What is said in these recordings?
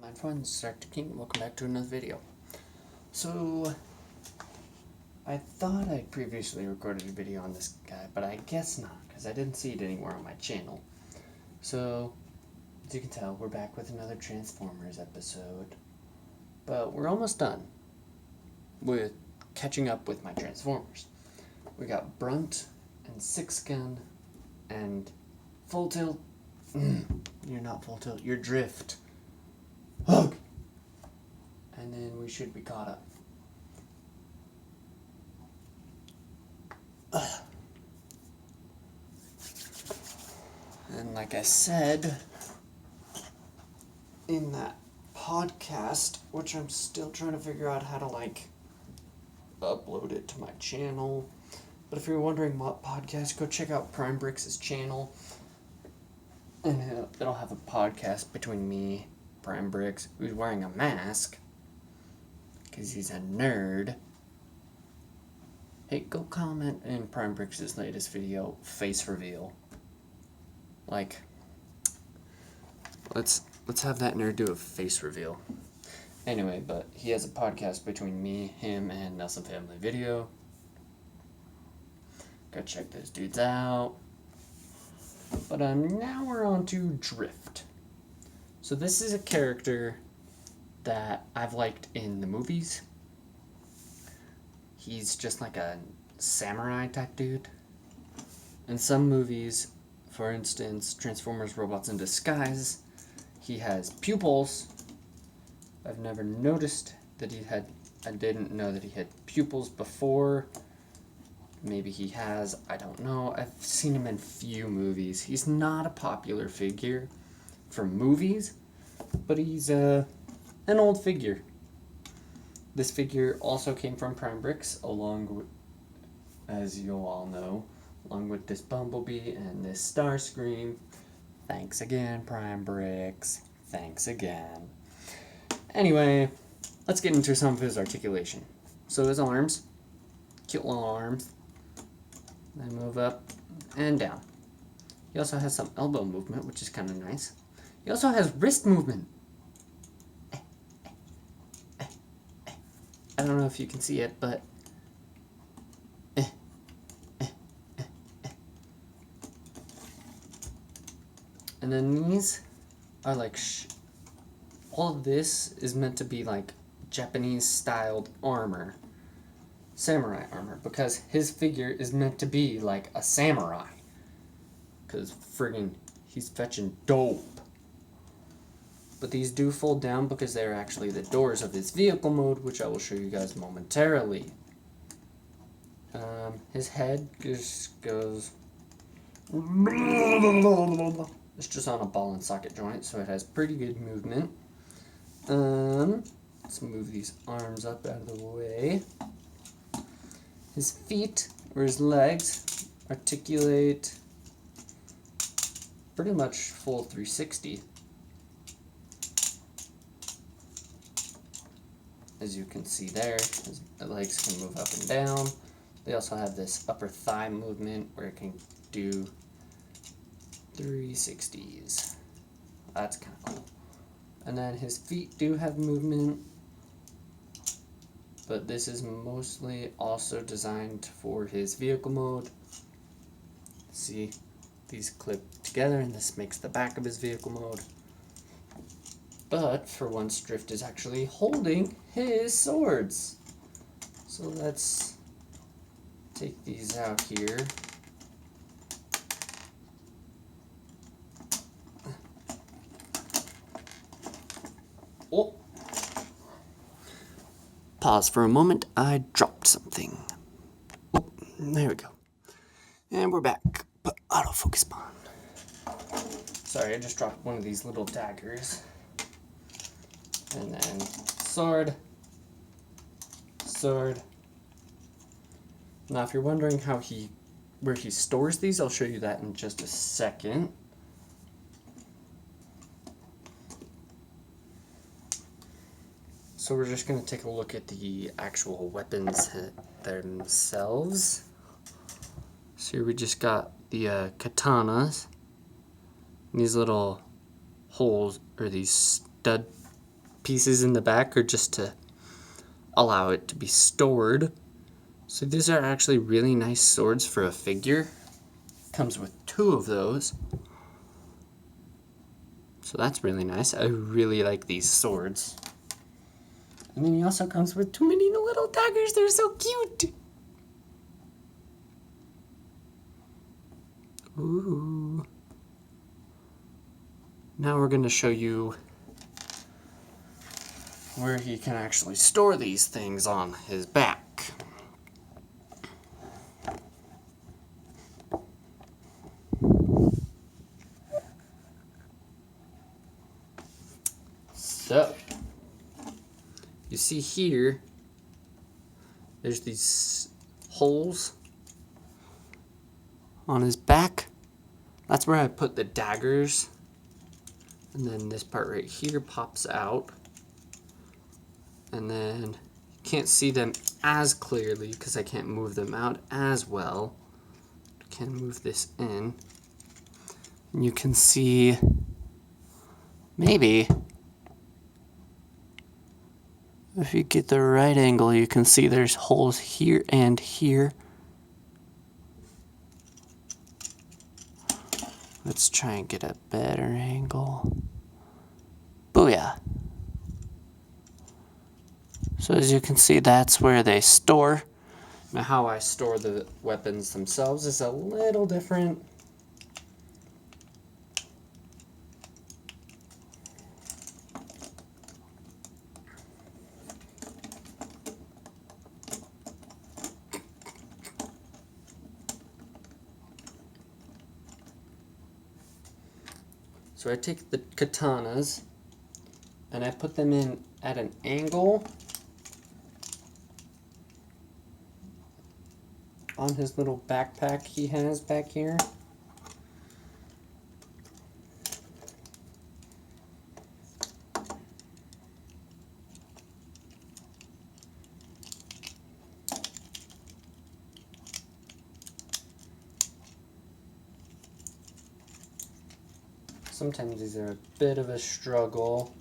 My friends, Dr. King, welcome back to another video. So, I thought I previously recorded a video on this guy, but I guess not, because I didn't see it anywhere on my channel. So, as you can tell, we're back with another Transformers episode. But we're almost done with catching up with my Transformers. We got Brunt and Six Gun and Full Tilt. You're not Full Tilt, you're Drift. Hug! And then we should be caught up. And like I said in that podcast, which I'm still trying to figure out how to upload it to my channel. But if you're wondering what podcast, go check out brix's channel. And it'll have a podcast between me, brix, who's wearing a mask, because he's a nerd. Hey, go comment in brix's latest video, face reveal. Let's have that nerd do a face reveal. Anyway, but he has a podcast between me, him, and Nelson Family Video. Go check those dudes out. But now we're on to Drift. So this is a character that I've liked in the movies. He's just like a samurai type dude. In some movies, for instance, Transformers Robots in Disguise, he has pupils. I've never noticed that I didn't know that he had pupils before. Maybe he has, I don't know. I've seen him in few movies. He's not a popular figure for movies, but he's an old figure. This figure also came from brix, along with, as you'll all know, along with this Bumblebee and this Starscream. Thanks again, brix. Thanks again. Anyway, let's get into some of his articulation. So his arms, cute little arms. They move up and down. He also has some elbow movement, which is kind of nice. He also has wrist movement. I don't know if you can see it, but and then these are all of this is meant to be like Japanese styled armor. Samurai armor, because his figure is meant to be like a samurai. Because friggin' he's fetching dope. But these do fold down because they're actually the doors of his vehicle mode, which I will show you guys momentarily. His head just goes... It's just on a ball and socket joint, so it has pretty good movement. Let's move these arms up out of the way. His feet, or his legs, articulate pretty much full 360. As you can see there, his legs can move up and down. They also have this upper thigh movement where it can do 360s. That's kind of cool. And then his feet do have movement, but this is mostly also designed for his vehicle mode. See, these clip together and this makes the back of his vehicle mode. But for once, Drift is actually holding his swords. So let's take these out here. Oh! Pause for a moment, I dropped something. Oh, there we go. And we're back. Put autofocus on. Sorry, I just dropped one of these little daggers. And then sword. Sword. Now if you're wondering where he stores these, I'll show you that in just a second. So we're just going to take a look at the actual weapons themselves. So here we just got the katanas. These little holes, or these stud pieces in the back are just to allow it to be stored. So these are actually really nice swords for a figure. Comes with 2 of those. So that's really nice. I really like these swords. And then he also comes with 2 mini little daggers. They're so cute. Ooh. Now we're going to show you where he can actually store these things on his back. So, you see here, there's these holes on his back. That's where I put the daggers. And then this part right here pops out. And then you can't see them as clearly because I can't move them out as well. I can move this in. And you can see, maybe, if you get the right angle, you can see there's holes here and here. Let's try and get a better angle. Booyah! So as you can see, that's where they store. Now how I store the weapons themselves is a little different. So I take the katanas and I put them in at an angle on his little backpack he has back here. Sometimes these are a bit of a struggle.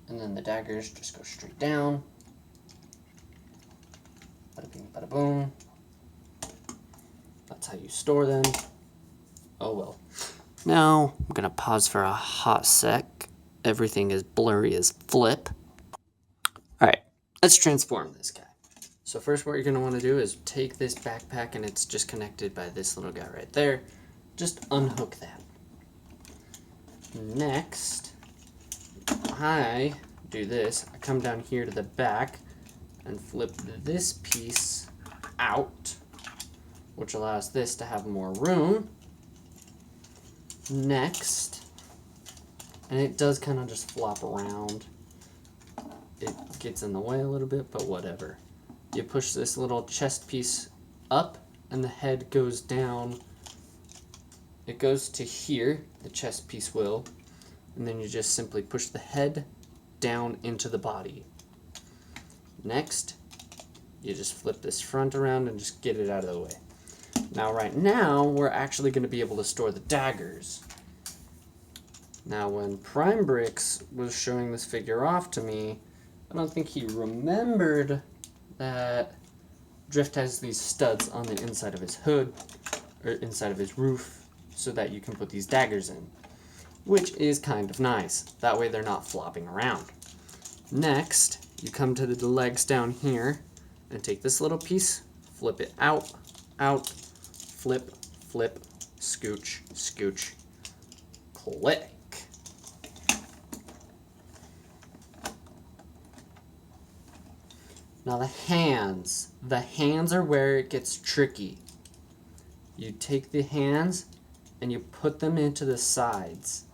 And then the daggers just go straight down. Bada bing, bada boom. That's how you store them. Oh well. Now, I'm gonna pause for a hot sec. Everything is blurry as flip. Alright, let's transform this guy. So first what you're gonna wanna do is take this backpack, and it's just connected by this little guy right there. Just unhook that. Next, I do this. I come down here to the back and flip this piece out, which allows this to have more room. Next, and it does kind of just flop around. It gets in the way a little bit, but whatever. You push this little chest piece up, and the head goes down. It goes to here, the chest piece will, and then you just simply push the head down into the body. Next, you just flip this front around and just get it out of the way. Now, right now, we're actually going to be able to store the daggers. Now, when Prime Brix was showing this figure off to me, I don't think he remembered that Drift has these studs on the inside of his hood, or inside of his roof, so that you can put these daggers in, which is kind of nice. That way they're not flopping around. Next, you come to the legs down here, and take this little piece, flip it out, out, flip, flip, scooch, scooch, click. Now the hands. The hands are where it gets tricky. You take the hands and you put them into the sides.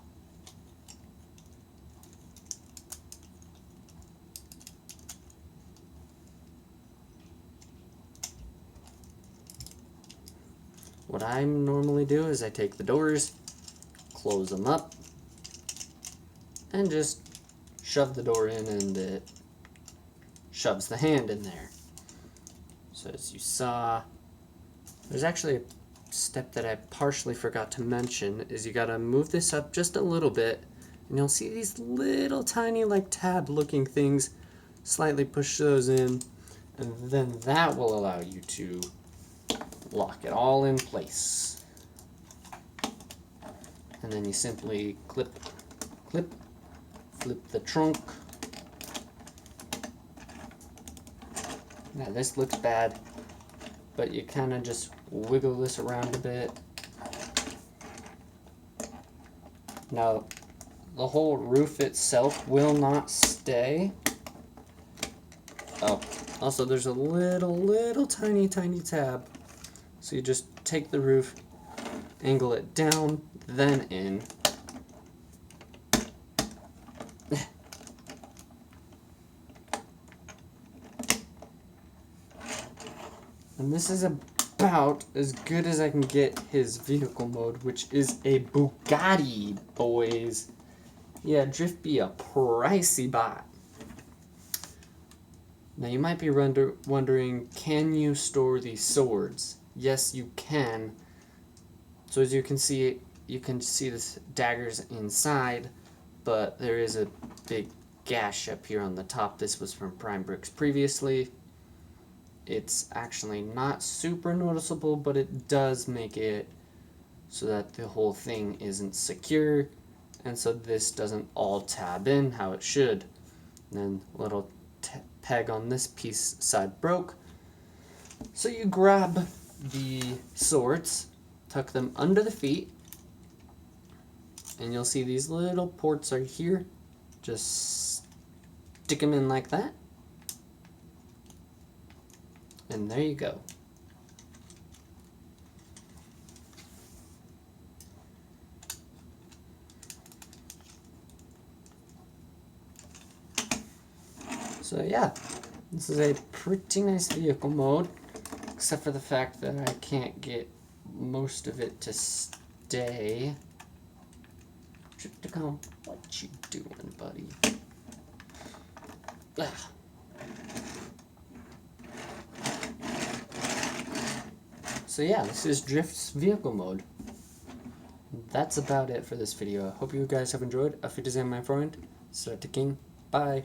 What I normally do is I take the doors, close them up, and just shove the door in, and it shoves the hand in there. So as you saw, there's actually a step that I partially forgot to mention, is you gotta move this up just a little bit, and you'll see these little tiny like tab looking things. Slightly push those in, and then that will allow you to lock it all in place. And then you simply clip, clip, flip the trunk. Now this looks bad, but you kind of just wiggle this around a bit. Now the whole roof itself will not stay. Oh, also there's a little tiny tab. So you just take the roof, angle it down, then in. And this is about as good as I can get his vehicle mode, which is a Bugatti, boys. Yeah, Drift be a pricey bot. Now you might be wondering, can you store these swords? Yes, you can. So as you can see the daggers inside, but there is a big gash up here on the top. This was from Prime Bricks previously. It's actually not super noticeable, but it does make it so that the whole thing isn't secure, and so this doesn't all tab in how it should. And then a little peg on this piece side broke. So you grab the swords, tuck them under the feet, and you'll see these little ports right here. Just stick them in like that. And there you go. So yeah, this is a pretty nice vehicle mode, except for the fact that I can't get most of it to stay. Tripticon, what you doing, buddy? Ugh. So yeah, this is Drift's vehicle mode. That's about it for this video. I hope you guys have enjoyed. Auf Wiedersehen, my friend. King. Bye.